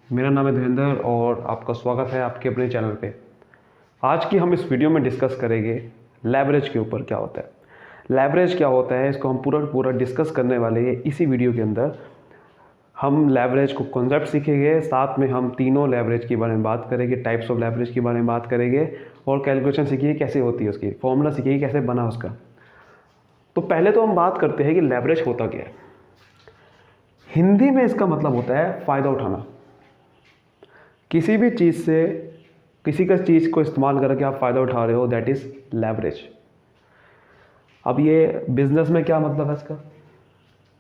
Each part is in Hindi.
मेरा नाम है धीरेंद्र और आपका स्वागत है आपके अपने चैनल पे। आज की हम इस वीडियो में डिस्कस करेंगे लेवरेज के ऊपर क्या होता है। लेवरेज क्या होता है इसको हम पूरा डिस्कस करने वाले हैं इसी वीडियो के अंदर। हम लेवरेज को कॉन्सेप्ट सीखेंगे, साथ में हम तीनों लेवरेज के बारे में बात करेंगे, टाइप्स ऑफ लेवरेज के बारे में बात करेंगे और कैलकुलेशन सीखिए कैसे होती है उसकी, फॉर्मूला सीखिए कैसे बना उसका। तो पहले तो हम बात करते हैं कि लेवरेज होता क्या है। हिंदी में इसका मतलब होता है फ़ायदा उठाना। किसी भी चीज़ से, किसी का चीज़ को इस्तेमाल करके आप फ़ायदा उठा रहे हो, दैट इज़ लेवरेज। अब ये बिज़नेस में क्या मतलब है इसका?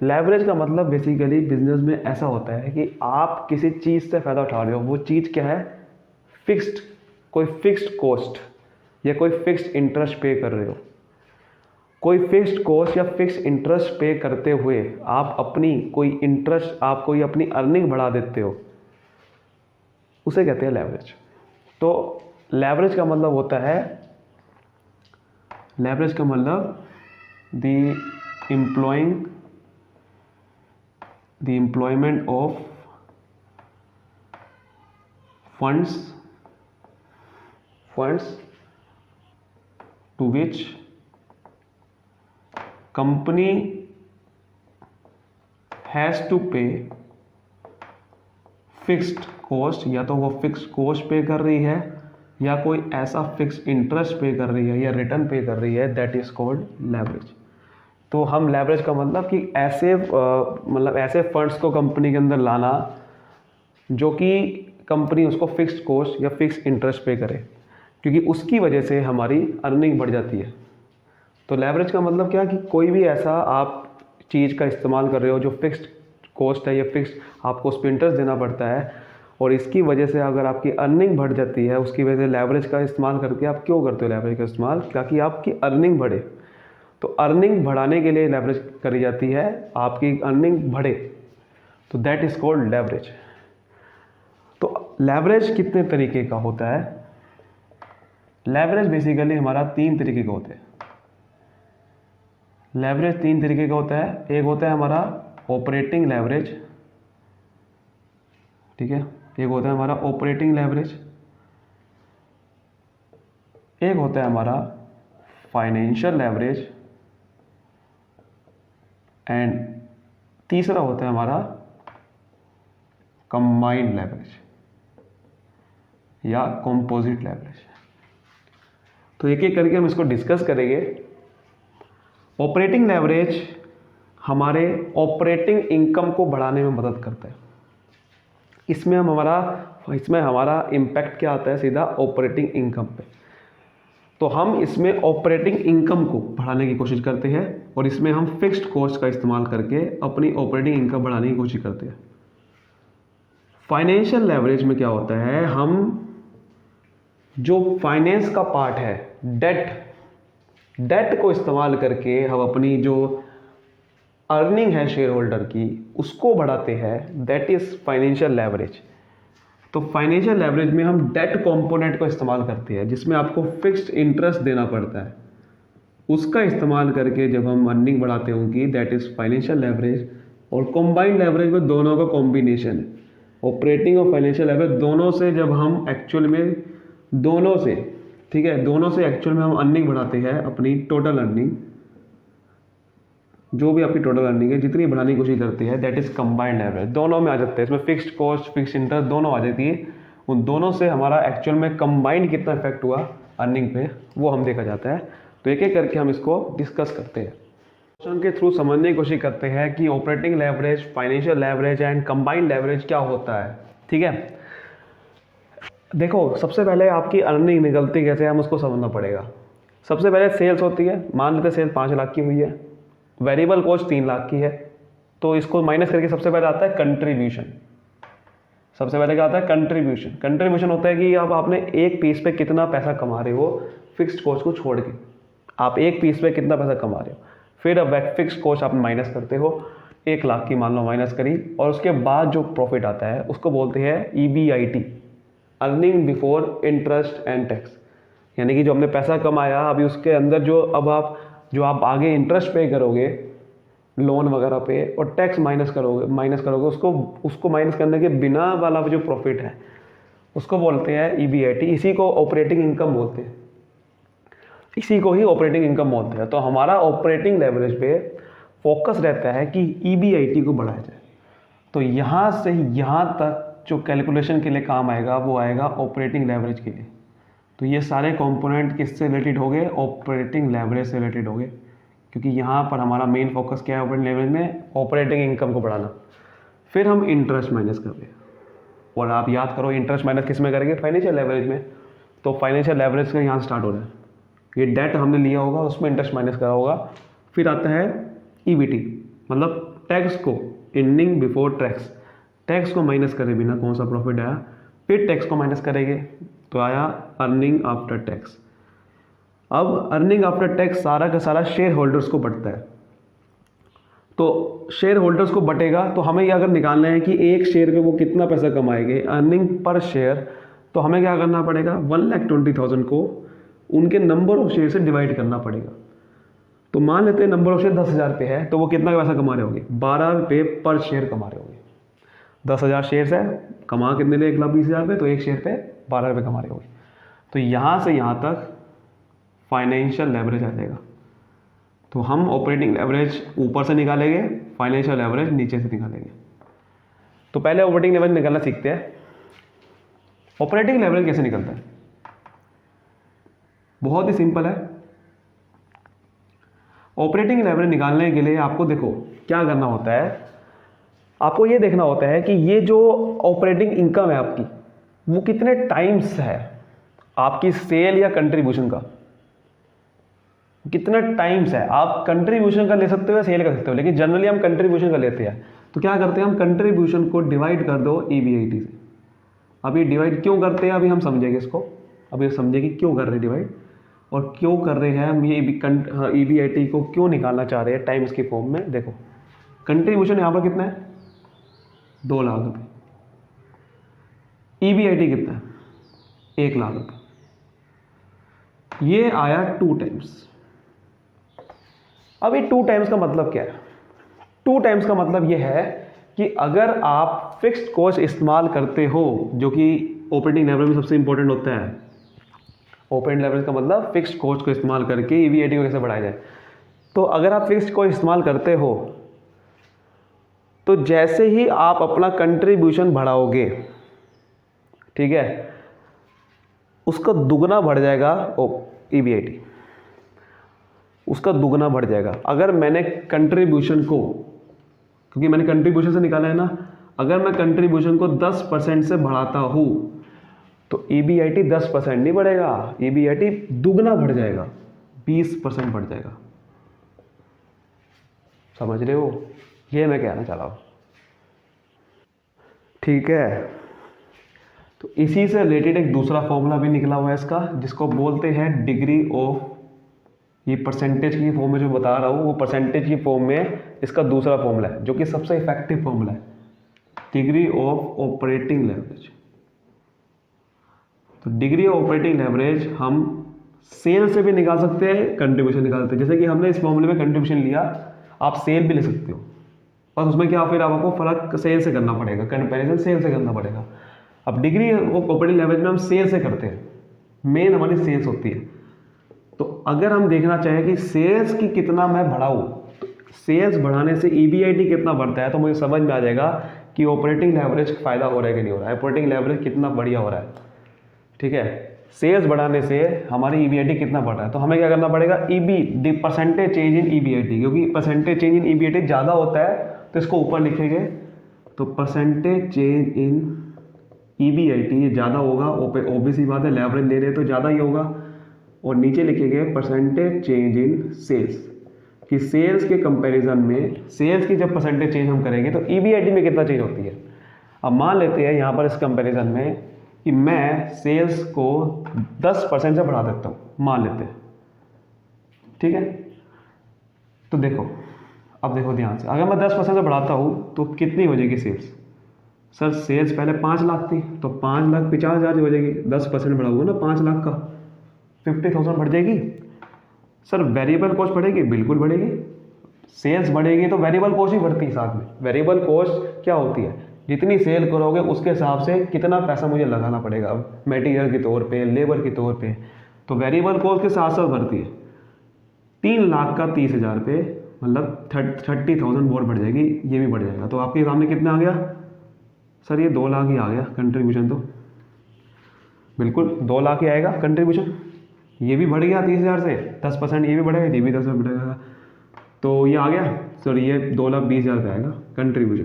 लेवरेज का मतलब बेसिकली बिजनेस में ऐसा होता है कि आप किसी चीज़ से फ़ायदा उठा रहे हो। वो चीज़ क्या है? फिक्स्ड, कोई फिक्स्ड कॉस्ट या कोई फिक्स्ड इंटरेस्ट पे कर रहे हो। कोई फिक्स्ड कॉस्ट या फिक्स्ड इंटरेस्ट पे करते हुए आप अपनी कोई इंटरेस्ट, आप कोई अपनी अर्निंग बढ़ा देते हो, उसे कहते हैं लेवरेज। तो लेवरेज का मतलब होता है, लेवरेज का मतलब the employment of funds to which company has to pay fixed cost, या तो वो फिक्स्ड कॉस्ट पे कर रही है या कोई ऐसा फिक्स्ड इंटरेस्ट पे कर रही है या रिटर्न पे कर रही है, दैट इज कॉल्ड लेवरेज। तो हम लेवरेज का मतलब कि ऐसे मतलब ऐसे फंड्स को कंपनी के अंदर लाना जो कि कंपनी उसको फिक्स्ड कॉस्ट या फिक्स्ड इंटरेस्ट पे करे, क्योंकि उसकी वजह से हमारी अर्निंग बढ़ जाती है। तो लेवरेज का मतलब क्या कि कोई भी ऐसा आप चीज़ का इस्तेमाल कर रहे हो जो फिक्स्ड कॉस्ट है या फिक्स्ड, आपको उस पर इंटरेस्ट देना पड़ता है और इसकी वजह से अगर आपकी अर्निंग बढ़ जाती है, उसकी वजह से लेवरेज का इस्तेमाल करके आप क्यों करते हो लेवरेज का इस्तेमाल? ताकि आपकी अर्निंग बढ़े। तो अर्निंग बढ़ाने के लिए लेवरेज करी जाती है, आपकी अर्निंग बढ़े, तो दैट इज़ कॉल्ड लेवरेज। तो लेवरेज कितने तरीके का होता है? लेवरेज बेसिकली हमारा 3 तरीके का होता है। लेवरेज 3 तरीके का होता है। एक होता है हमारा ऑपरेटिंग लेवरेज, ठीक है, एक होता है हमारा ऑपरेटिंग लेवरेज, एक होता है हमारा फाइनेंशियल लेवरेज एंड तीसरा होता है हमारा कंबाइंड लेवरेज या कंपोजिट लेवरेज। तो एक एक करके हम इसको डिस्कस करेंगे। ऑपरेटिंग लेवरेज हमारे ऑपरेटिंग इनकम को बढ़ाने में मदद करता है। इसमें हमारा इम्पैक्ट क्या आता है? सीधा ऑपरेटिंग इनकम पे। तो हम इसमें ऑपरेटिंग इनकम को बढ़ाने की कोशिश करते हैं और इसमें हम फिक्स्ड कॉस्ट का इस्तेमाल करके अपनी ऑपरेटिंग इनकम बढ़ाने की कोशिश करते हैं। फाइनेंशियल लेवरेज में क्या होता है? हम जो फाइनेंस का पार्ट है, डेट को इस्तेमाल करके हम अपनी जो अर्निंग है शेयर होल्डर की, उसको बढ़ाते हैं, दैट इज फाइनेंशियल लेवरेज। तो फाइनेंशियल लेवरेज में हम डेट कंपोनेंट को इस्तेमाल करते हैं जिसमें आपको फिक्स्ड इंटरेस्ट देना पड़ता है, उसका इस्तेमाल करके जब हम अर्निंग बढ़ाते होंगे, दैट इज फाइनेंशियल लेवरेज। और कंबाइंड लेवरेज में दोनों का कॉम्बिनेशन है, ऑपरेटिंग और फाइनेंशियल लेवरेज दोनों से जब हम एक्चुअल में दोनों से, ठीक है, दोनों से एक्चुअल में हम अर्निंग बढ़ाते हैं, अपनी टोटल अर्निंग, जो भी आपकी टोटल अर्निंग है जितनी बढ़ाने की कोशिश करती है, दैट इज कंबाइंड लेवरेज। दोनों में आ जाते हैं, इसमें फिक्स्ड कॉस्ट फिक्स्ड इंटरेस्ट दोनों आ जाती है। उन दोनों से हमारा एक्चुअल में कंबाइंड कितना इफेक्ट हुआ अर्निंग पे, वो हम देखा जाता है। तो एक एक करके हम इसको डिस्कस करते हैं, क्वेश्चन के थ्रू समझने की कोशिश करते हैं कि operating leverage, financial leverage and combined leverage क्या होता है। ठीक है, देखो सबसे पहले आपकी अर्निंग निकलती कैसे है, हम उसको समझना पड़ेगा। सबसे पहले सेल्स होती है, मान लेते हैं सेल्स 5 लाख की हुई है, वेरिएबल कॉस्ट 3 लाख की है, तो इसको माइनस करके सबसे पहले आता है कंट्रीब्यूशन। सबसे पहले क्या आता है? कंट्रीब्यूशन। कंट्रीब्यूशन होता है कि अब आपने एक पीस पे कितना पैसा कमा रहे हो फिक्स्ड कॉस्ट को छोड़ के, आप एक पीस पे कितना पैसा कमा रहे हो, फिर अब फिक्स्ड कॉस्ट आप माइनस करते हो, 1 लाख की मान लो माइनस करी, और उसके बाद जो प्रॉफिट आता है उसको बोलते हैं EBIT, earning before interest and tax. यानी कि जो हमने पैसा कमाया, अभी उसके अंदर जो आप आगे इंटरेस्ट पे करोगे लोन वगैरह पे, और टैक्स माइनस करोगे उसको माइनस करने के बिना वाला जो प्रॉफिट है उसको बोलते हैं EBIT। इसी को ऑपरेटिंग इनकम बोलते हैं, इसी को ही ऑपरेटिंग इनकम बोलते हैं। तो हमारा ऑपरेटिंग लेवरेज पे फोकस रहता है कि EBIT को बढ़ाया जाए। तो यहाँ से यहाँ तक जो कैलकुलेशन के लिए काम आएगा वो आएगा ऑपरेटिंग लेवरेज के लिए। तो ये सारे कंपोनेंट किससे रिलेटेड हो गए? ऑपरेटिंग लेवरेज से रिलेटेड हो गए, क्योंकि यहाँ पर हमारा मेन फोकस क्या है ऑपरेटिंग लेवरेज में? ऑपरेटिंग इनकम को बढ़ाना। फिर हम इंटरेस्ट माइनस कर रहे हैं, और आप याद करो इंटरेस्ट माइनस किस में करेंगे? फाइनेंशियल लेवरेज में। तो फाइनेंशियल लेवरेज का यहाँ स्टार्ट हो रहा है, ये डेट हमने लिया होगा उसमें इंटरेस्ट माइनस करा होगा। फिर आता है EBT, मतलब टैक्स को, अर्निंग बिफोर टैक्स, टैक्स को माइनस करे बिना कौन सा प्रॉफिट आया? फिर टैक्स को माइनस करेंगे तो आया अर्निंग आफ्टर टैक्स। अब अर्निंग आफ्टर टैक्स सारा का सारा शेयर होल्डर्स को बंटता है। तो शेयर होल्डर्स को बटेगा तो हमें ये अगर निकालना है कि एक शेयर पे वो कितना पैसा कमाएंगे, अर्निंग पर शेयर, तो हमें क्या करना पड़ेगा? 1,20,000 को उनके नंबर ऑफ शेयर से डिवाइड करना पड़ेगा। तो मान लेते हैं नंबर ऑफ शेयर 10,000 पे है, तो वो कितना पैसा कमा रहे होंगे? 12 रुपये पर शेयर कमा रहे होंगे। 10,000 शेयर्स है, कमा कितने लिए? 1,20,000 पे, तो एक शेयर पे 12 रुपये कमा रहे होंगे। तो यहाँ से यहाँ तक फाइनेंशियल लेवरेज आ जाएगा। तो हम ऑपरेटिंग लेवरेज ऊपर से निकालेंगे, फाइनेंशियल लेवरेज नीचे से निकालेंगे। तो पहले ऑपरेटिंग लेवरेज निकालना सीखते हैं। ऑपरेटिंग लेवरेज कैसे निकलता है? बहुत ही सिंपल है। ऑपरेटिंग लेवरेज निकालने के लिए आपको देखो क्या करना होता है, आपको ये देखना होता है कि ये जो ऑपरेटिंग इनकम है आपकी, वो कितने टाइम्स है आपकी सेल या कंट्रीब्यूशन का, कितना टाइम्स है। आप कंट्रीब्यूशन का ले सकते हो या सेल कर सकते हो, लेकिन जनरली हम कंट्रीब्यूशन का लेते हैं। तो क्या करते हैं हम? कंट्रीब्यूशन को डिवाइड कर दो EBIT से। अब ये डिवाइड क्यों करते हैं अभी हम समझेंगे इसको, अभी समझेंगे क्यों कर रहे हैं डिवाइड, और क्यों कर रहे हैं हम ये EBIT को क्यों निकालना चाह रहे हैं टाइम्स के फॉर्म में। देखो कंट्रीब्यूशन यहाँ पर कितना है? 2 लाख रुपये। EBIT कितना है? 1 लाख रुपये। ये आया 2 टाइम्स। अब ये 2 टाइम्स का मतलब क्या है? 2 टाइम्स का मतलब ये है कि अगर आप फिक्स्ड कॉस्ट इस्तेमाल करते हो, जो कि ऑपरेटिंग लेवरेज में सबसे इंपॉर्टेंट होता है। ऑपरेटिंग लेवरेज का मतलब फिक्स्ड कॉस्ट को इस्तेमाल करके EBIT को कैसे बढ़ाया जाए। तो अगर आप फिक्स्ड कॉस्ट इस्तेमाल करते हो तो जैसे ही आप अपना कंट्रीब्यूशन बढ़ाओगे, ठीक है, उसका दुगना बढ़ जाएगा EBIT, उसका दुगना बढ़ जाएगा। अगर मैंने कंट्रीब्यूशन को, क्योंकि मैंने कंट्रीब्यूशन से निकाला है ना, अगर मैं कंट्रीब्यूशन को 10% से बढ़ाता हूँ तो EBIT 10% नहीं बढ़ेगा, EBIT दुगना बढ़ जाएगा, 20% बढ़ जाएगा। समझ रहे हो? ये मैं कहना चाह रहा हूँ, ठीक है। तो इसी से रिलेटेड एक दूसरा फॉर्मूला भी निकला हुआ है इसका, जिसको बोलते हैं डिग्री ऑफ, ये परसेंटेज की फॉर्म में जो बता रहा हूँ वो परसेंटेज की फॉर्म में इसका दूसरा फॉर्मूला है, जो कि सबसे इफेक्टिव फॉर्मूला है, डिग्री ऑफ ऑपरेटिंग लेवरेज। तो डिग्री ऑफ ऑपरेटिंग लेवरेज हम सेल से भी निकाल सकते हैं, कंट्रीब्यूशन निकाल सकते हैं। जैसे कि हमने इस फॉर्मूले में कंट्रीब्यूशन लिया, आप सेल भी ले सकते हो, और उसमें क्या फिर आपको फर्क सेल से करना पड़ेगा, कंपैरिजन सेल से करना पड़ेगा। अब डिग्री ऑफ ऑपरेटिंग लेवरेज में हम सेल से करते हैं, मेन हमारी सेल्स होती है। तो अगर हम देखना चाहें कि सेल्स की कितना मैं बढ़ाऊँ, तो सेल्स बढ़ाने से EBIT कितना बढ़ता है, तो मुझे समझ में आ जाएगा कि ऑपरेटिंग लेवरेज फ़ायदा हो रहा है कि नहीं हो रहा है, ऑपरेटिंग लेवरेज कितना बढ़िया हो रहा है, ठीक है। सेल्स बढ़ाने से हमारी EBIT कितना बढ़ रहा है, तो हमें क्या करना पड़ेगा? परसेंटेज चेंज इन EBIT, क्योंकि परसेंटेज चेंज इन EBIT ज़्यादा होता है तो इसको ऊपर लिखेंगे। तो परसेंटेज चेंज इन EBIT ये ज़्यादा होगा, ऑब्वियसली बात है, लेवरेज ले रहे तो ज़्यादा ही होगा। और नीचे लिखेंगे परसेंटेज चेंज इन सेल्स, कि सेल्स के कंपैरिजन में, सेल्स की जब परसेंटेज चेंज हम करेंगे तो EBIT में कितना चेंज होती है। अब मान लेते हैं यहाँ पर इस कंपैरिजन में कि मैं सेल्स को 10% से बढ़ा देता हूँ, मान लेते हैं, ठीक है। तो देखो, अब देखो ध्यान से, अगर मैं 10% से बढ़ाता हूँ तो कितनी हो जाएगी सेल्स? सर सेल्स पहले 5 लाख थी, तो 5,50,000 हो जाएगी, 10% बढ़ाऊंगा ना 5 लाख का, 50,000 बढ़ जाएगी। सर वेरिएबल कॉस्ट बढ़ेगी? बिल्कुल बढ़ेगी। सेल्स बढ़ेगी तो वेरिएबल कॉस्ट भी बढ़ती है साथ में। वेरिएबल कॉस्ट क्या होती है, जितनी सेल करोगे उसके हिसाब से कितना पैसा मुझे लगाना पड़ेगा, मटेरियल के तौर पे, लेबर के तौर पे, तो वेरिएबल कॉस्ट के साथ साथ बढ़ती है। 3 लाख का 30,000 पे मतलब 30,000 और बढ़ जाएगी, ये भी बढ़ जाएगा। तो आपके सामने कितना आ गया सर, ये 2 लाख ही आ गया कंट्रीब्यूशन। तो बिल्कुल 2 लाख ही आएगा कंट्रीब्यूशन। ये भी बढ़ गया 30,000 से 10%, ये भी बढ़ेगा, ये भी 10% बढ़ेगा, तो ये आ गया सर, ये 2,20,000 का आएगा कंट्रीब्यूशन।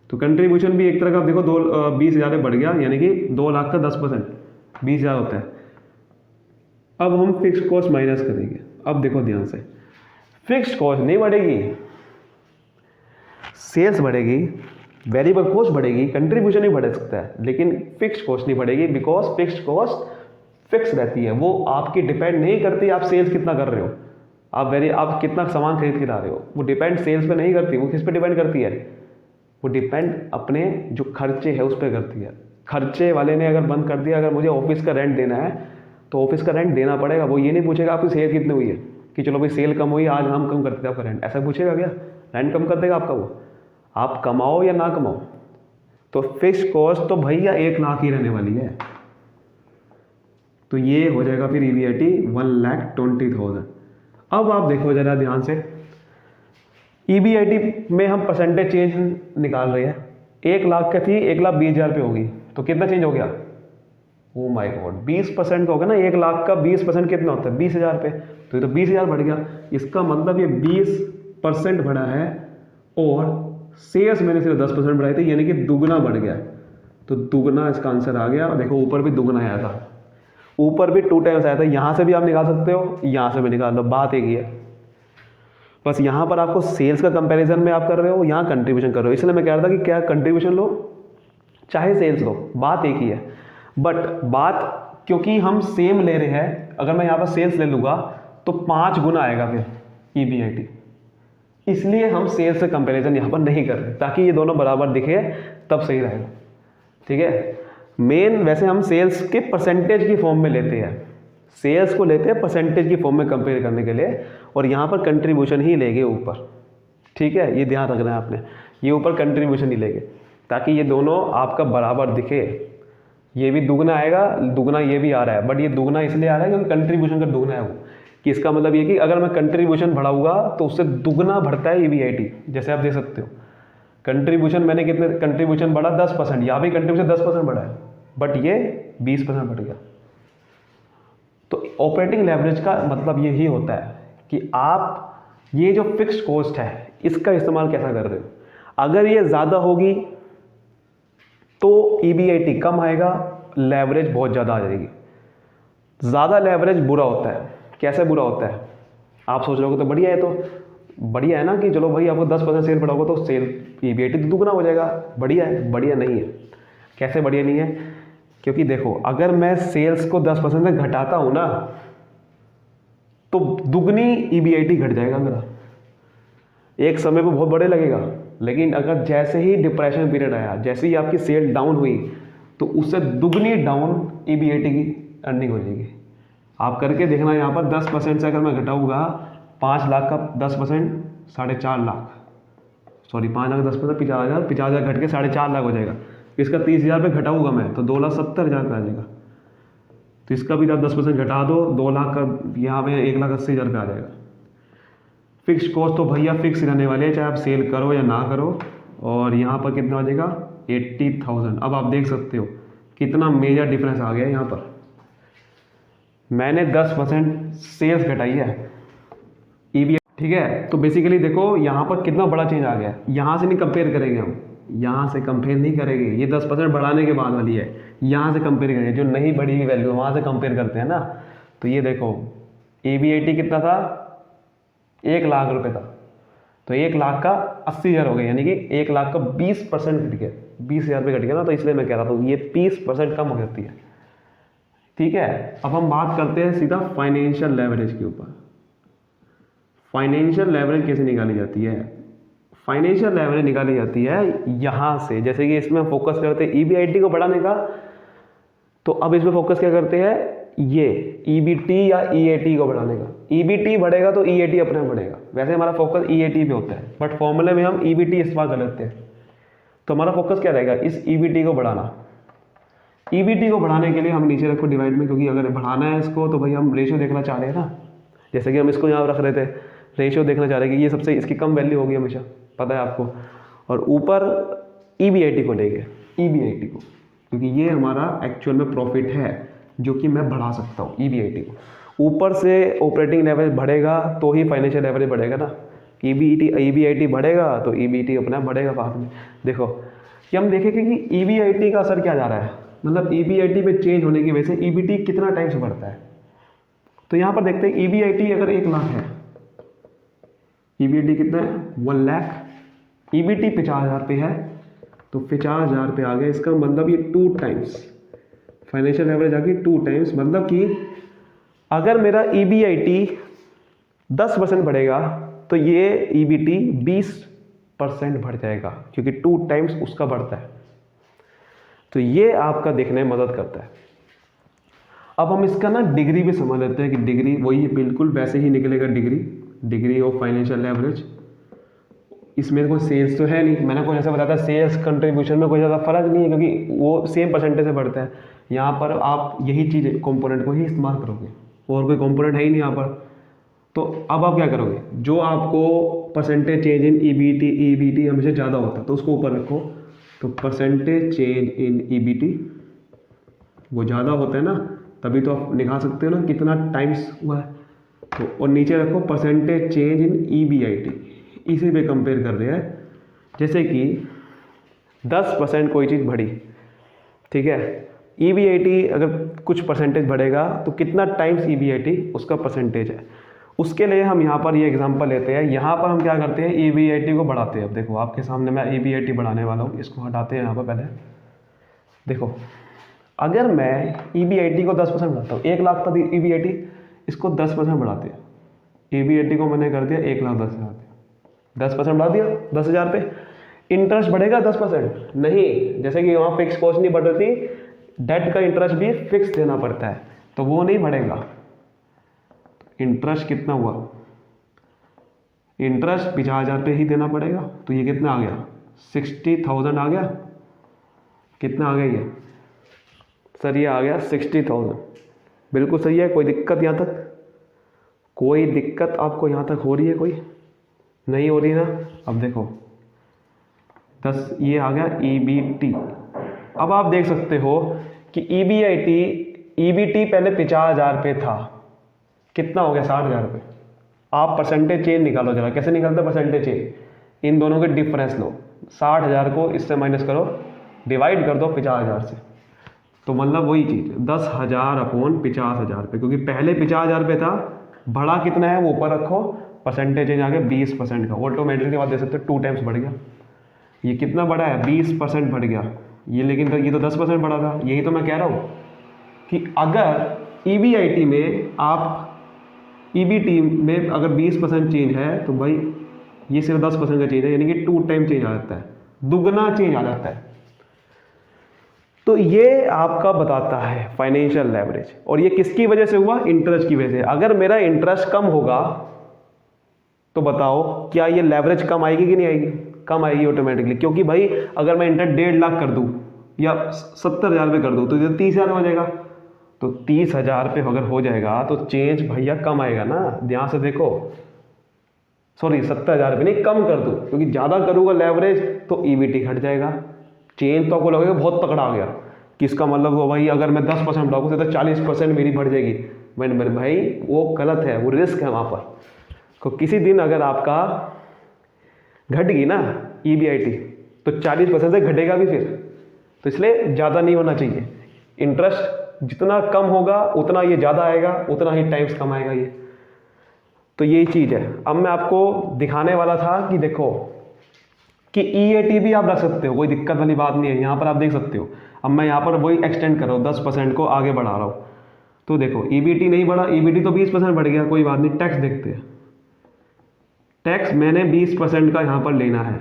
तो कंट्रीब्यूशन भी एक तरह का देखो 20,000 बढ़ गया, यानी कि 2 लाख का 10% 20,000 होता है। अब हम फिक्स्ड कॉस्ट माइनस करेंगे। अब देखो ध्यान से, फिक्स्ड कॉस्ट नहीं बढ़ेगी, सेल्स बढ़ेगी, वेरिएबल कॉस्ट बढ़ेगी, कंट्रीब्यूशन ही बढ़ सकता है, लेकिन फिक्स्ड कॉस्ट नहीं बढ़ेगी, बिकॉज फिक्स्ड कॉस्ट फिक्स रहती है, वो आपकी डिपेंड नहीं करती आप सेल्स कितना कर रहे हो, आप कितना सामान खरीद के ला रहे हो, वो डिपेंड सेल्स पे नहीं करती। वो किस पे डिपेंड करती है, वो डिपेंड अपने जो खर्चे है उस पर करती है। खर्चे वाले ने अगर बंद कर दिया, अगर मुझे ऑफिस का रेंट देना है तो ऑफिस का रेंट देना पड़ेगा, वो ये नहीं पूछेगा आपकी सेल कितनी हुई है कि चलो भाई सेल कम हुई आज हम कम करते हैं आपका रेंट, ऐसा पूछेगा क्या? रेंट कम कर देगा आपका वो, आप कमाओ या ना कमाओ। तो फिक्स्ड कॉस्ट तो भैया 1 लाख ही रहने वाली है, तो ये हो जाएगा फिर EBIT 1,20,000। अब आप देखो जरा ध्यान से, EBIT में हम परसेंटेज चेंज निकाल रहे हैं। 1 लाख का थी 1,20,000 पे होगी, तो कितना चेंज हो गया? ओ माय गॉड, 20% का होगा ना। 1 लाख का 20% कितना होता है? 20,000 पे, तो ये तो 20,000 बढ़ गया। इसका मतलब ये 20% बढ़ा है और सेल्स मैंने सिर्फ 10% बढ़ाई थी, यानी कि दुगना बढ़ गया। तो दुगना इसका आंसर आ गया। देखो ऊपर भी दुगना आया था, ऊपर भी 2 टाइम्स आया था। यहाँ से भी आप निकाल सकते हो, यहाँ से भी निकाल लो, बात एक ही है। बस यहाँ पर आपको सेल्स का कंपैरिजन में आप कर रहे हो, यहाँ कंट्रीब्यूशन कर रहे हो, इसलिए मैं कह रहा था कि क्या कंट्रीब्यूशन लो चाहे सेल्स लो, बात एक ही है। बट बात क्योंकि हम सेम ले रहे हैं, अगर मैं यहाँ पर सेल्स ले लूँगा तो 5 गुना आएगा फिर EBIT, इसलिए हम सेल्स से कंपैरिजन यहाँ पर नहीं कर रहे, ताकि ये दोनों बराबर दिखे तब सही रहेगा। ठीक है, मेन वैसे हम सेल्स के परसेंटेज की फॉर्म में लेते हैं, सेल्स को लेते हैं परसेंटेज की फॉर्म में कंपेयर करने के लिए, और यहाँ पर कंट्रीब्यूशन ही लेंगे ऊपर। ठीक है, ये ध्यान रखना है आपने, ये ऊपर कंट्रीब्यूशन ही लेंगे ताकि ये दोनों आपका बराबर दिखे। ये भी दुगना आएगा, दुगना ये भी आ रहा है, बट ये दुगना इसलिए आ रहा है क्योंकि कंट्रीब्यूशन का दुगना है वो, कि इसका मतलब ये कि अगर मैं कंट्रीब्यूशन बढ़ाऊंगा तो उससे दुगना बढ़ता है EBIT। जैसे आप देख सकते हो कंट्रीब्यूशन मैंने कितने, कंट्रीब्यूशन बढ़ा 10%, यहाँ भी कंट्रीब्यूशन 10% बढ़ा है, बट ये 20% बढ़ गया। तो ऑपरेटिंग लेवरेज का मतलब यही होता है कि आप ये जो फिक्स्ड कॉस्ट है इसका इस्तेमाल कैसा कर रहे हो। अगर ये ज़्यादा होगी तो EBIT कम आएगा, लेवरेज बहुत ज़्यादा आ जाएगी। ज़्यादा लेवरेज बुरा होता है। कैसे बुरा होता है? आप सोच रहे हो तो बढ़िया है, तो बढ़िया है ना कि चलो भाई आपको 10% सेल बढ़ाओगे तो सेल EBIT तो दुगना हो जाएगा, बढ़िया है। बढ़िया नहीं है। कैसे बढ़िया नहीं है? क्योंकि देखो अगर मैं सेल्स को 10% से घटाता हूँ ना तो दुगनी EBIT घट जाएगा मेरा। एक समय पर बहुत बड़े लगेगा, लेकिन अगर जैसे ही डिप्रेशन पीरियड आया, जैसे ही आपकी सेल डाउन हुई तो उससे दुगनी डाउन EBIT की अर्निंग हो जाएगी। आप करके देखना, यहाँ पर 10% से अगर मैं घटाऊंगा 5 लाख का 10% 4.5 लाख, सॉरी 5 लाख 10% 50,000 घट के 4.5 लाख हो जाएगा। इसका 30,000 पे घटाऊंगा मैं तो 2,70,000 पे आ जाएगा। तो इसका भी आप 10% घटा दो, 2 लाख का यहाँ पे 1,80,000 पे आ जाएगा। फिक्स कॉस्ट तो भैया फिक्स रहने वाले हैं, चाहे आप सेल करो या ना करो। और यहाँ पर कितना आ जाएगा? 80,000। अब आप देख सकते हो कितना मेजर डिफरेंस आ गया यहाँ पर। मैंने 10% सेल्स घटाई है EBIT, ठीक है। तो बेसिकली देखो यहाँ पर कितना बड़ा चेंज आ गया। यहाँ से नहीं कंपेयर करेंगे हम, यहाँ से कंपेयर नहीं करेंगे, ये 10% बढ़ाने के बाद वाली है। यहाँ से कंपेयर करेंगे, जो नहीं बढ़ी हुई वैल्यू वहाँ से कंपेयर करते हैं ना। तो ये देखो EBIT कितना था? 1 लाख रुपए था, तो 1 लाख का 80,000 हो गया, यानी कि 1 लाख का 20% घट गया, 20,000 रुपये घट गया ना। तो इसलिए मैं कह रहा था ये 20% कम हो जाती है। ठीक है, अब हम बात करते हैं सीधा फाइनेंशियल लेवरेज के ऊपर। फाइनेंशियल लेवरेज कैसे निकाली जाती है? फाइनेंशियल लेवरेज निकाली जाती है यहाँ से, जैसे कि इसमें फोकस करते हैं EBIT को बढ़ाने का, तो अब इसमें फोकस क्या करते हैं? ये EBT या EAT को बढ़ाने का। EBT बढ़ेगा तो EAT अपने आप बढ़ेगा। वैसे हमारा फोकस EAT पे होता है, बट फॉर्मूले में हम EBT इस्तेमाल कर लेते हैं। तो हमारा फोकस क्या रहेगा, इस EBT को बढ़ाना। EBT को बढ़ाने के लिए हम नीचे रखो डिवाइड में, क्योंकि अगर बढ़ाना है इसको तो भाई हम रेशियो देखना चाह रहे हैं ना। जैसे कि हम इसको यहाँ रख रहे थे, रेशियो देखना चाह रहे हैं कि ये सबसे इसकी कम वैल्यू होगी हमेशा, पता है आपको। और ऊपर EBIT को लेंगे, EBIT को, क्योंकि ये हमारा एक्चुअल में प्रॉफिट है जो कि मैं बढ़ा सकता हूँ EBIT को। ऊपर से ऑपरेटिंग लेवरेज बढ़ेगा तो ही फाइनेंशियल लेवरेज बढ़ेगा ना। EBIT बढ़ेगा तो EBT अपना बढ़ेगा बाद में। देखो कि हम देखेंगे कि EBIT का असर क्या जा रहा है, मतलब EBIT में चेंज होने की वजह से EBT कितना टाइम से बढ़ता है। तो यहाँ पर देखते हैं EBIT अगर 1 लाख है, EBIT कितना है 1 लाख, EBT 50,000 पे है, तो 50,000 पे आ गया। इसका मतलब ये 2 टाइम्स फाइनेंशियल एवरेज आ गई, 2 टाइम्स। मतलब कि अगर मेरा EBIT 10% बढ़ेगा तो ये EBT 20% बढ़ जाएगा, क्योंकि 2 टाइम्स उसका बढ़ता है। तो ये आपका देखने में मदद करता है। अब हम इसका ना डिग्री भी समझ लेते हैं कि डिग्री वही बिल्कुल वैसे ही निकलेगा, डिग्री ऑफ फाइनेंशियल एवरेज। इसमें कोई सेल्स तो है नहीं, मैंने कोई ऐसा बताया था सेल्स कंट्रीब्यूशन में कोई ज़्यादा फर्क नहीं है, क्योंकि वो सेम परसेंटेज से बढ़ता है। यहाँ पर आप यही चीज़ कंपोनेंट को ही इस्तेमाल करोगे, और कोई कंपोनेंट है ही नहीं यहाँ पर। तो अब आप क्या करोगे, जो आपको परसेंटेज चेंज इन EBT हमेशा ज़्यादा होता है तो उसको ऊपर रखो। तो परसेंटेज चेंज इन EBT वो ज़्यादा होता है ना, तभी तो आप निकाल सकते हो ना कितना टाइम्स हुआ है। तो और नीचे रखो परसेंटेज चेंज इन EBIT, इसी पे कंपेयर कर रहे हैं। जैसे कि 10% कोई चीज़ बढ़ी, ठीक है, EBIT अगर कुछ परसेंटेज बढ़ेगा तो कितना टाइम्स EBIT उसका परसेंटेज है। उसके लिए हम यहाँ पर ये एग्जांपल लेते हैं। यहाँ पर हम क्या करते हैं, EBIT को बढ़ाते हैं। अब देखो आपके सामने मैं EBIT बढ़ाने वाला हूँ, इसको हटाते हैं यहाँ पर पहले। देखो अगर मैं EBIT को 10% बढ़ाता हूँ, 1 लाख था EBIT, इसको 10% बढ़ाते हैं। EBIT को मैंने कर दिया 1,10,000 पे, 10% बढ़ा दिया 10,000 पे। इंटरेस्ट बढ़ेगा 10%? नहीं, जैसे कि वहाँ फिक्स कॉस्ट नहीं बढ़ रही थी, डेट का इंटरेस्ट भी फिक्स देना पड़ता है, तो वो नहीं बढ़ेगा। इंटरेस्ट कितना हुआ, इंटरेस्ट 50,000 पे ही देना पड़ेगा। तो ये कितना आ गया, 60,000 आ गया। कितना आ गया ये सर, ये आ गया 60,000। बिल्कुल सही है। कोई दिक्कत यहाँ तक, कोई दिक्कत आपको यहाँ तक हो रही है, कोई नहीं हो रही ना। अब देखो 10 ये आ गया EBT। अब आप देख सकते हो कि EBT पहले 50,000 पे था, कितना हो गया 60,000 पे। आप परसेंटेज चेंज निकालो जरा, कैसे निकालते परसेंटेज चेंज, इन दोनों के डिफरेंस लो, 60,000 को इससे माइनस करो, डिवाइड कर दो 50,000 से, तो मतलब वही चीज़ 10,000 अपॉन 50,000 पे, क्योंकि पहले 50,000 पे था, बढ़ा कितना है वो ऊपर रखो, परसेंटेज चेंज आ गया 20% का। ऑटोमेटिकली आप देख सकते हो 2 टाइम्स बढ़ गया। ये कितना बढ़ा है, 20% बढ़ गया ये, लेकिन तो ये तो 10% बढ़ा था। यही तो मैं कह रहा हूँ कि अगर EBIT में आप EBT में अगर 20% चेंज है तो भाई ये सिर्फ 10% का चेंज है, यानी कि 2 टाइम चेंज आ जाता है, दुगना चेंज आ जाता है। तो ये आपका बताता है फाइनेंशियल लेवरेज। और ये किसकी वजह से हुआ, इंटरेस्ट की वजह से। अगर मेरा इंटरेस्ट कम होगा तो बताओ क्या ये लेवरेज कम आएगी कि नहीं आएगी, कम आएगी ऑटोमेटिकली, क्योंकि भाई अगर मैं इंटरेस्ट 1.5 लाख कर दूं या 70,000 पे कर दूं तो ये 30,000 हो जाएगा। तो 30,000 पे अगर हो जाएगा तो चेंज भैया कम आएगा ना, ध्यान से देखो। सॉरी 70,000 पे नहीं, कम कर दूं, क्योंकि ज़्यादा करूँगा लेवरेज तो EBT घट जाएगा। चेंज तो आपको लगेगा बहुत तकड़ा आ गया, कि इसका मतलब वो भाई अगर मैं 10% बढ़ाऊँ तो 40% मेरी बढ़ जाएगी। मैंने भाई वो गलत है, वो रिस्क है वहाँ पर। तो किसी दिन अगर आपका घट गई ना EBIT तो 40% से घटेगा भी फिर, तो इसलिए ज़्यादा नहीं होना चाहिए। इंटरेस्ट जितना कम होगा उतना ये ज़्यादा आएगा, उतना ही टाइम्स कम आएगा ये। तो यही चीज़ है। अब मैं आपको दिखाने वाला था कि देखो कि EAT भी आप रख सकते हो, कोई दिक्कत वाली बात नहीं है। यहाँ पर आप देख सकते हो, अब मैं यहाँ पर वही एक्सटेंड कर रहा हूँ, 10% को आगे बढ़ा रहा हूँ। तो देखो EBT नहीं बढ़ा, EBT तो 20% बढ़ गया, कोई बात नहीं। टैक्स देखते हैं, टैक्स मैंने 20% का यहाँ पर लेना है।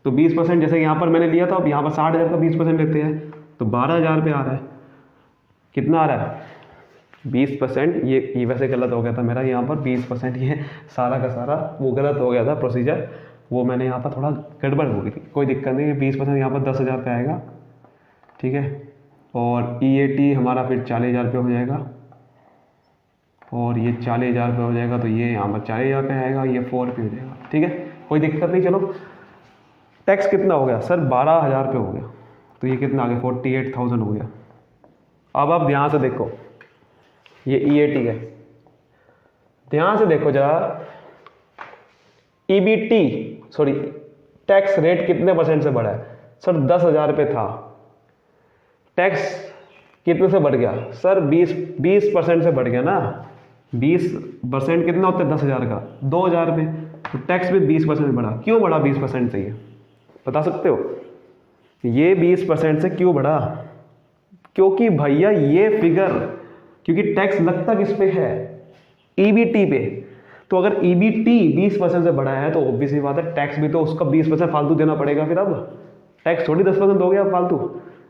तो 20% जैसे यहाँ पर मैंने लिया था, अब यहाँ पर 60,000 का 20% लेते हैं तो 12,000 पे आ रहा है। कितना आ रहा है, 20%, ये वैसे गलत हो गया था मेरा यहाँ पर 20%, ये सारा का सारा वो गलत हो गया था प्रोसीजर, वो मैंने यहाँ पर थोड़ा गड़बड़ हो गई थी, कोई दिक्कत नहीं है। 20% यहाँ पर 10,000 पे आएगा, ठीक है। और EAT हमारा फिर 40,000 पे हो जाएगा, और ये 40,000 पे हो जाएगा, तो ये यहाँ पर 40,000 पे आएगा, ये 4 पे हो जाएगा, ठीक है, कोई दिक्कत नहीं। चलो टैक्स कितना हो गया सर? 12,000 पे हो गया, तो ये कितना आ गया? 48,000 हो गया। अब आप ध्यान से देखो, ये EAT है, ध्यान से देखो जरा, EBT सॉरी टैक्स रेट कितने परसेंट से बढ़ा है सर? 10,000 पे था, टैक्स कितने से बढ़ गया सर? 20% से बढ़ गया ना। 20% कितना होता है 10,000 का? 2,000 पे, तो टैक्स भी 20% बढ़ा। क्यों बढ़ा 20% से? ये बता सकते हो? ये 20% से क्यों बढ़ा? क्योंकि भैया ये फिगर, क्योंकि टैक्स लगता किस पे है? EBT पे। तो अगर EBT 20% से बढ़ा है तो ऑब्वियसली बात है टैक्स भी तो उसका 20% फालतू देना पड़ेगा। फिर अब टैक्स थोड़ी 10% हो गया फालतू,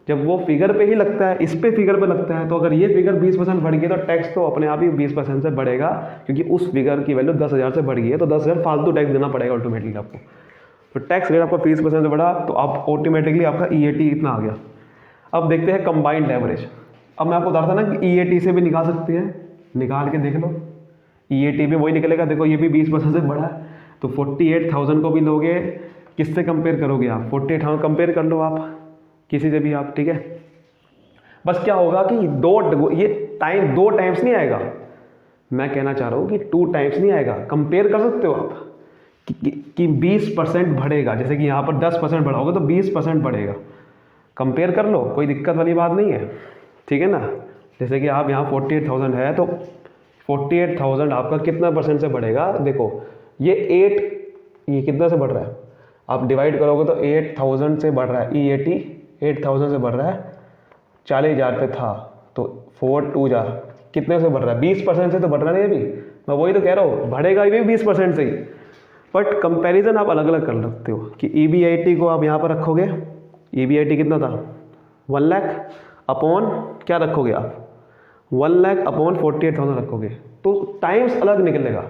जब वो फिगर पे ही लगता है, इस पे फिगर पे लगता है, तो अगर ये फिगर 20% बढ़ गई तो टैक्स तो अपने आप ही 20% से बढ़ेगा, क्योंकि उस फिगर की वैल्यू 10,000 से बढ़ गई है, तो 10,000 फालतू टैक्स देना पड़ेगा ऑटोमेटिकली आपको। तो टैक्स रेट आपका 20% से बढ़ा, तो आप ऑटोमेटिकली आपका EAT इतना आ गया। अब देखते हैं कंबाइंड एवरेज। अब मैं आपको बता रहा था ना कि EAT से भी निकाल सकते हैं, निकाल के देख लो, EAT भी वही निकलेगा। देखो ये भी 20% से बढ़ा है, तो 48,000 को भी लोगे, किससे कंपेयर करोगे आप? 48,000 कंपेयर कर लो आप किसी से भी आप, ठीक है। बस क्या होगा कि ये टाइम 2 टाइम्स नहीं आएगा, मैं कहना चाह रहा हूँ कि 2 टाइम्स नहीं आएगा। कंपेयर कर सकते हो आप कि 20% बढ़ेगा, जैसे कि यहाँ पर 10% बढ़ा होगा तो 20% बढ़ेगा, कंपेयर कर लो, कोई दिक्कत वाली बात नहीं है, ठीक है ना। जैसे कि आप यहाँ 48,000 है, तो 48,000 आपका कितना परसेंट से बढ़ेगा? देखो ये कितना से बढ़ रहा है? आप डिवाइड करोगे तो 8,000 से बढ़ रहा है। EAT 8,000 से बढ़ रहा है, 40,000 पे था, तो 4 2 जा कितने से बढ़ रहा है? 20% से तो बढ़ रहा है। अभी मैं वही तो कह रहा हूँ, बढ़ेगा ये भी 20% से ही। बट कंपैरिजन आप अलग अलग कर सकते हो कि EBIT को आप यहाँ पर रखोगे, EBIT कितना था? 1 लाख अपॉन क्या रखोगे आप? 1 लाख अपॉन 48,000 रखोगे, तो टाइम्स अलग निकलेगा।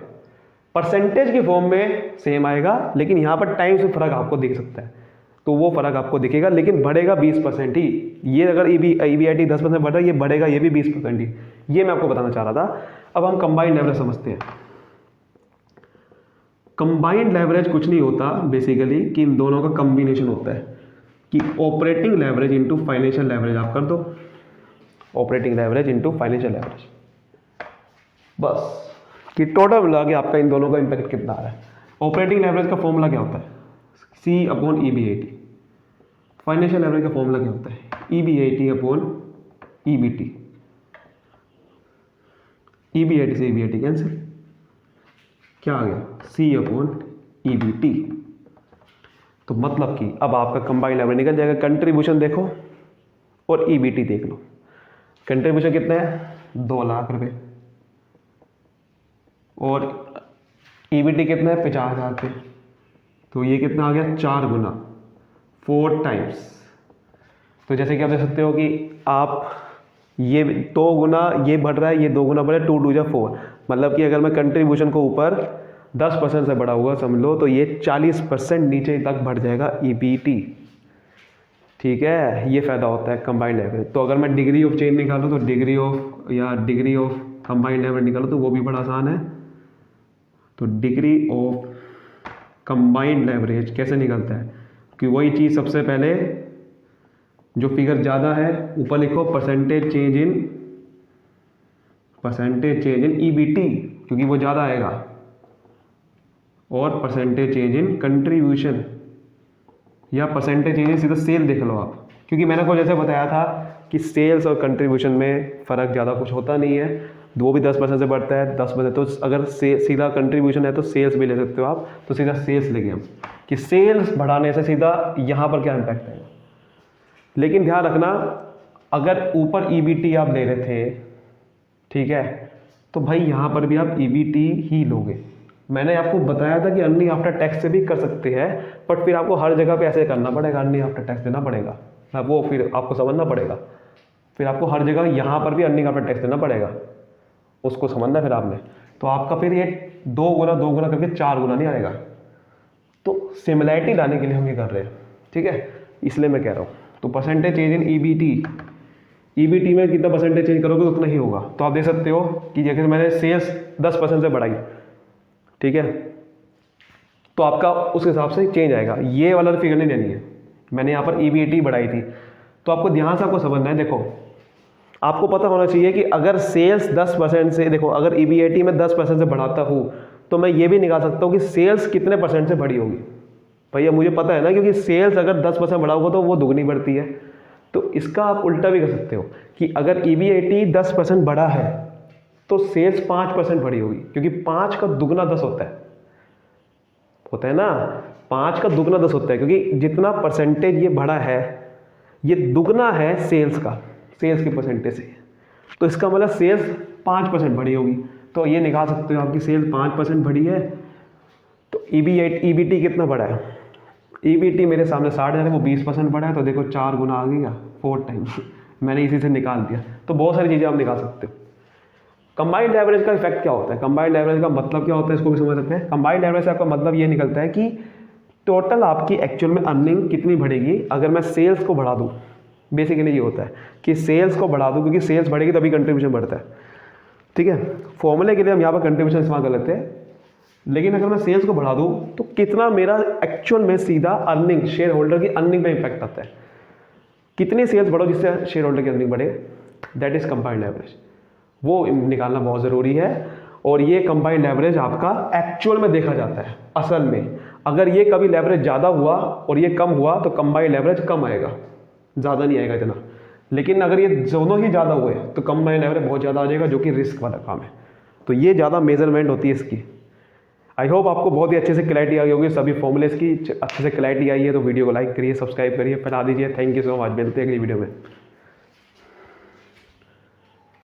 परसेंटेज की फॉर्म में सेम आएगा, लेकिन यहाँ पर टाइम्स में फर्क आपको दिख सकता है, तो वो फर्क आपको दिखेगा, लेकिन बढ़ेगा 20% ही। ये अगर EBIT 10% बढ़ रहा है, ये बढ़ेगा ये भी 20% ही। ये मैं आपको बताना चाह रहा था। अब हम कंबाइंड लेवरेज समझते हैं। कंबाइंड लेवरेज कुछ नहीं होता बेसिकली, कि इन दोनों का कॉम्बिनेशन होता है, कि operating leverage into financial leverage आप कर दो, operating leverage into financial leverage, बस कि टोटल मिला के आपका इन दोनों का इंपैक्ट कितना आ रहा है। ऑपरेटिंग लेवरेज का फॉर्मूला क्या होता है? C upon EBIT। Financial leverage का फॉर्मूला क्या होता है? EBIT upon EBT। EBIT से EBIT कैंसिल, क्या आ गया? C upon EBT। तो मतलब कि अब आपका कंबाइंड लेवरेज निकल जाएगा। कंट्रीब्यूशन देखो और EBT देख लो। कंट्रीब्यूशन कितना है? 2 लाख रुपए, और EBT कितना है? 50,000 पे, तो ये कितना आ गया? 4 गुना, 4 टाइम्स। तो जैसे कि आप देख सकते हो कि आप ये 2 गुना ये बढ़ रहा है, ये 2 गुना बढ़ रहा है, 2 2 जा 4, मतलब कि अगर मैं कंट्रीब्यूशन को ऊपर 10% से बढ़ा हुआ समझ लो, तो ये 40% नीचे तक बढ़ जाएगा EBT, ठीक है। ये फ़ायदा होता है कंबाइंड लेवरेज। तो अगर मैं डिग्री ऑफ चेंज निकालूँ तो डिग्री ऑफ कंबाइंड लेवरेज निकालूँ तो वो भी बड़ा आसान है। तो डिग्री ऑफ कंबाइंड लेवरेज कैसे निकलता है? कि वही चीज़ सबसे पहले जो फिगर ज़्यादा है ऊपर लिखो परसेंटेज चेंज इन EBT, क्योंकि वो ज़्यादा आएगा, और परसेंटेज चेंज इन कंट्रीब्यूशन, या परसेंटेज चेंज इन सीधा सेल देख लो आप, क्योंकि मैंने को जैसे बताया था कि सेल्स और कंट्रीब्यूशन में फ़र्क ज़्यादा कुछ होता नहीं है, वो भी 10% से बढ़ता है 10%। तो अगर सीधा कंट्रीब्यूशन है तो सेल्स भी ले सकते हो आप, तो सीधा सेल्स लेंगे हम, कि सेल्स बढ़ाने से सीधा यहाँ पर क्या इम्पैक्ट आएगा। लेकिन ध्यान रखना, अगर ऊपर EBT आप ले रहे थे, ठीक है, तो भाई यहाँ पर भी आप EBT ही लोगे। मैंने आपको बताया था कि अर्निंग आफ्टर टैक्स से भी कर सकते हैं, बट फिर आपको हर जगह पे ऐसे करना पड़ेगा, अर्निंग आफ्टर टैक्स देना पड़ेगा, वो फिर आपको समझना पड़ेगा। फिर आपको हर जगह यहाँ पर भी अर्निंग आफ्टर टैक्स देना पड़ेगा। उसको समझना फिर आपने। तो आपका फिर ये 2 गुना करके 4 गुना नहीं आएगा। तो सिमिलैरिटी लाने के लिए हम ये कर रहे हैं, ठीक है, इसलिए मैं कह रहा हूँ। तो परसेंटेज चेंज इन ईबीटी में कितना परसेंटेज चेंज करोगे उतना ही होगा। तो आप देख सकते हो कि जैसे मैंने सेल्स 10% से बढ़ाई, ठीक है, तो आपका उस हिसाब से चेंज आएगा। ये वाला फिगर नहीं लेनी है, मैंने यहाँ पर ईबीटी बढ़ाई थी। तो आपको ध्यान से आपको समझना है, देखो आपको पता होना चाहिए कि अगर सेल्स 10% से, देखो अगर ईबीटी में 10% से बढ़ाता हूँ तो मैं ये भी निकाल सकता हूँ कि सेल्स कितने परसेंट से बढ़ी होगी। भैया मुझे पता है ना, क्योंकि सेल्स अगर 10% बढ़ा होगा तो वो दुगनी बढ़ती है। तो इसका आप उल्टा भी कर सकते हो कि अगर ईबीटी 10% बढ़ा है तो सेल्स 5% बढ़ी होगी, क्योंकि 5 का दुगना 10 होता है ना, 5 का दुगना 10 होता है, क्योंकि जितना परसेंटेज ये बढ़ा है ये दुगना है सेल्स का, सेल्स के परसेंटेज से। तो इसका मतलब सेल्स 5% बढ़ी होगी। तो ये निकाल सकते हो आपकी सेल 5% बढ़ी है, तो ईबीटी कितना बढ़ा है, ईबीटी मेरे सामने 60,000 है, वो 20% बढ़ा है, तो देखो 4 गुना आ गया, 4 टाइम्स मैंने इसी से निकाल दिया। तो बहुत सारी चीज़ें आप निकाल सकते हो। कंबाइंड एवरेज का इफेक्ट क्या होता है, कंबाइंड एवरेज का मतलब क्या होता है, इसको भी समझ सकते हैं। कंबाइंड एवरेज से आपका मतलब ये निकलता है कि टोटल आपकी एक्चुअल में अर्निंग कितनी बढ़ेगी अगर मैं सेल्स को बढ़ा दूँ। बेसिकली ये होता है कि सेल्स को बढ़ा दूँ, क्योंकि सेल्स बढ़ेगी तभी कंट्रीब्यूशन बढ़ता है, ठीक है। फॉर्मूले के लिए हम यहाँ पर कंट्रीब्यूशन इस्तेमाल कर लेते हैं, लेकिन अगर मैं सेल्स को बढ़ा दूँ तो कितना मेरा एक्चुअल में सीधा अर्निंग, शेयर होल्डर की अर्निंग पे इम्पैक्ट आता है। कितनी सेल्स बढ़ो जिससे शेयर होल्डर की अर्निंग बढ़े, दैट इज कंबाइंड एवरेज। वो निकालना बहुत ज़रूरी है। और ये कंबाइंड एवरेज आपका एक्चुअल में देखा जाता है असल में। अगर ये कभी लेवरेज ज़्यादा हुआ और ये कम हुआ तो कंबाइंड एवरेज कम आएगा, ज़्यादा नहीं आएगा इतना। लेकिन अगर ये दोनों ही ज़्यादा हुए तो कंबाइंड एवरेज बहुत ज़्यादा आ जाएगा, जो कि रिस्क वाला काम है। तो ये ज़्यादा मेजरमेंट होती है इसकी। आई होप आपको बहुत ही अच्छे से क्लैरिटी आई होगी, सभी फॉर्मूलेस की अच्छे से क्लैरिटी आई है। तो वीडियो को लाइक करिए, सब्सक्राइब करिए, फैला दीजिए। थैंक यू सो मच, मिलते हैं अगली वीडियो में।